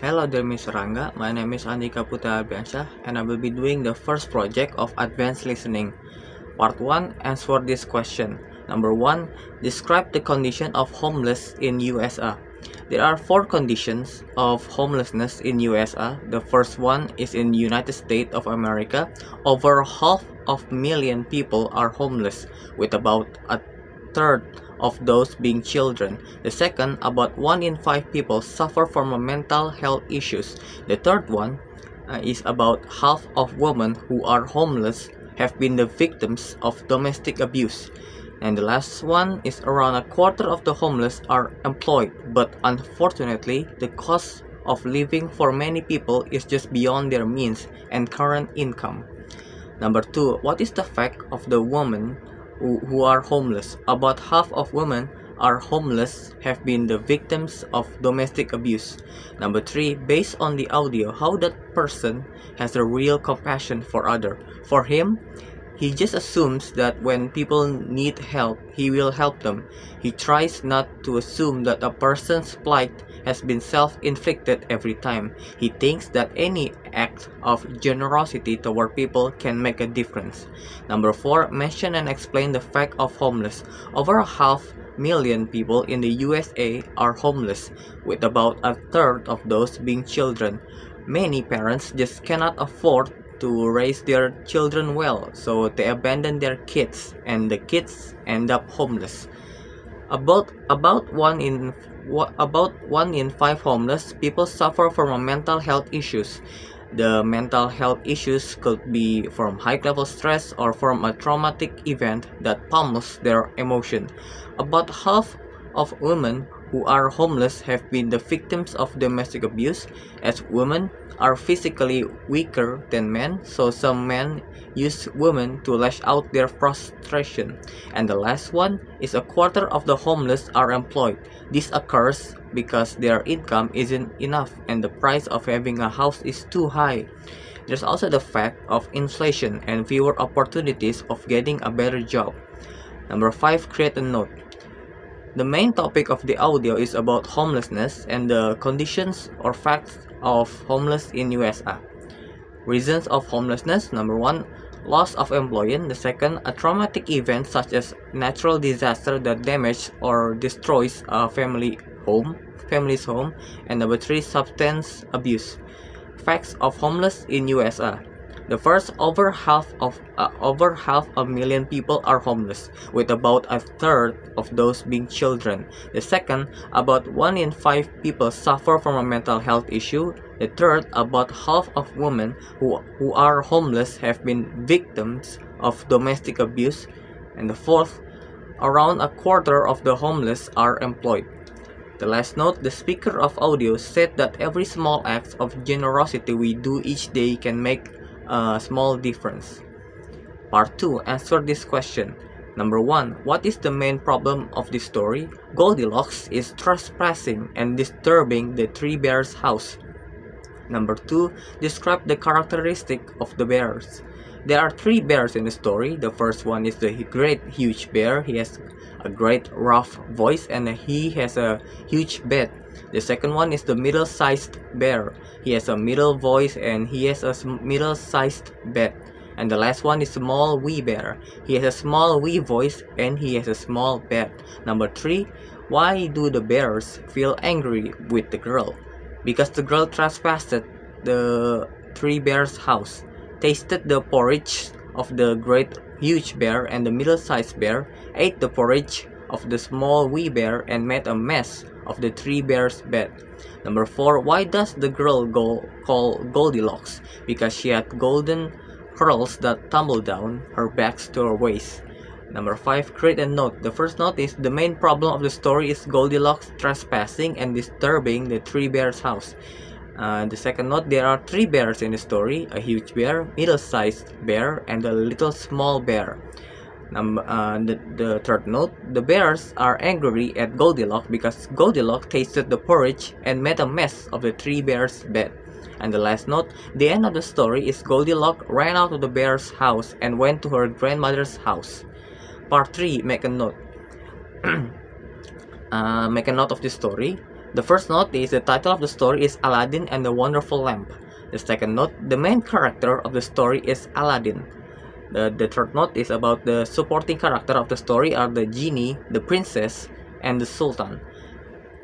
Hello there, Mr. Ranga. My name is Andika Putra Biansyah, and I will be doing the first project of Advanced Listening. Part 1. Answer this question. Number 1. Describe the condition of homeless in USA. There are 4 conditions of homelessness in USA. The first one is in United States of America. Over half of million people are homeless, with about a third of those being children. The second, about 1 in 5 people suffer from mental health issues. The third one is about half of women who are homeless have been the victims of domestic abuse. And the last one is around a quarter of the homeless are employed, but unfortunately, the cost of living for many people is just beyond their means and current income. Number 2, what is the fact of the women who are homeless? About half of women are homeless have been the victims of domestic abuse. Number 3, based on the audio, how that person has a real compassion for other. For him, he just assumes that when people need help, he will help them. He tries not to assume that a person's plight has been self-inflicted every time. He thinks that any act of generosity toward people can make a difference. Number 4, mention and explain the fact of homeless. Over a half million people in the USA are homeless, with about a third of those being children. Many parents just cannot afford to raise their children well, so they abandon their kids, and the kids end up homeless. About one in 5 homeless people suffer from mental health issues. The mental health issues could be from high-level stress or from a traumatic event that pummels their emotion. About half of women who are homeless have been the victims of domestic abuse, as women are physically weaker than men, so some men use women to lash out their frustration. And the last one is a quarter of the homeless are employed. This occurs because their income isn't enough and the price of having a house is too high. There's also the fact of inflation and fewer opportunities of getting a better job. Number 5, create a note. The main topic of the audio is about homelessness and the conditions or facts of homeless in USA. Reasons of homelessness: number 1, loss of employment. The second, a traumatic event such as natural disaster that damages or destroys a family's home. And number 3, substance abuse. Facts of homeless in USA. The first, over half a million people are homeless, with about a third of those being children. The second, about 1 in 5 people suffer from a mental health issue. The third, about half of women who are homeless have been victims of domestic abuse. And the fourth, around a quarter of the homeless are employed. The last note, the speaker of audio said that every small act of generosity we do each day can make a small difference. Part 2. Answer this question. Number 1. What is the main problem of this story? Goldilocks is trespassing and disturbing the 3 bears' house. Number 2. Describe the characteristic of the bears. There are 3 bears in the story. The first one is the great huge bear. He has a great rough voice and he has a huge bed. The second one is the middle-sized bear. He has a middle voice and he has a middle-sized bed. And the last one is small wee bear. He has a small wee voice and he has a small bed. Number 3, why do the bears feel angry with the girl? Because the girl trespassed the 3 bears' house, tasted the porridge of the great huge bear, and the middle-sized bear ate the porridge of the small wee bear and made a mess of the 3 bears' bed. Number 4, why does the girl call Goldilocks? Because she had golden curls that tumble down her back to her waist. Number 5, create a note. The first note is the main problem of the story is Goldilocks trespassing and disturbing the 3 bears' house. The second note, there are 3 bears in the story: a huge bear, middle-sized bear, and a little small bear. The third note, the bears are angry at Goldilocks because Goldilocks tasted the porridge and made a mess of the 3 bears' bed. And the last note, the end of the story is Goldilocks ran out of the bear's house and went to her grandmother's house. Part 3, make a note. Make a note of this story. The first note is the title of the story is Aladdin and the Wonderful Lamp. The second note, the main character of the story is Aladdin. The third note is about the supporting character of the story are the genie, the princess, and the sultan.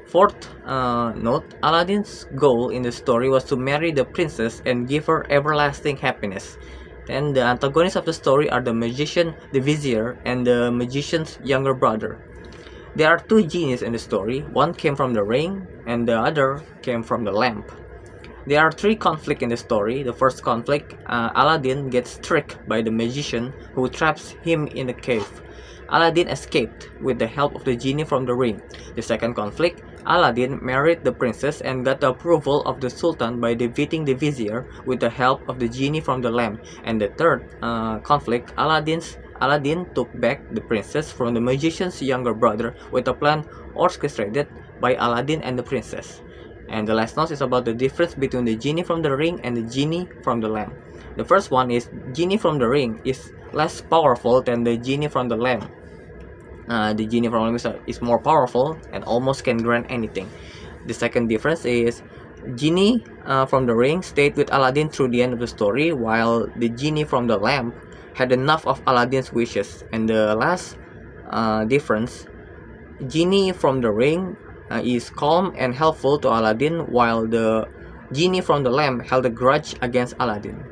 Fourth note, Aladdin's goal in the story was to marry the princess and give her everlasting happiness. Then the antagonists of the story are the magician, the vizier, and the magician's younger brother. There are two genies in the story. One came from the ring, and the other came from the lamp. There are three conflicts in the story. The first conflict, Aladdin gets tricked by the magician who traps him in a cave. Aladdin escaped with the help of the genie from the ring. The second conflict, Aladdin married the princess and got the approval of the sultan by defeating the vizier with the help of the genie from the lamp. And the third conflict, Aladdin took back the princess from the magician's younger brother with a plan orchestrated by Aladdin and the princess. And the last note is about the difference between the genie from the ring and the genie from the lamp. The first one is genie from the ring is less powerful than the genie from the lamp. The genie from the lamp is more powerful and almost can grant anything. The second difference is genie from the ring stayed with Aladdin through the end of the story, while the genie from the lamp had enough of Aladdin's wishes. And the last difference, genie from the ring is calm and helpful to Aladdin, while the genie from the lamp held a grudge against Aladdin.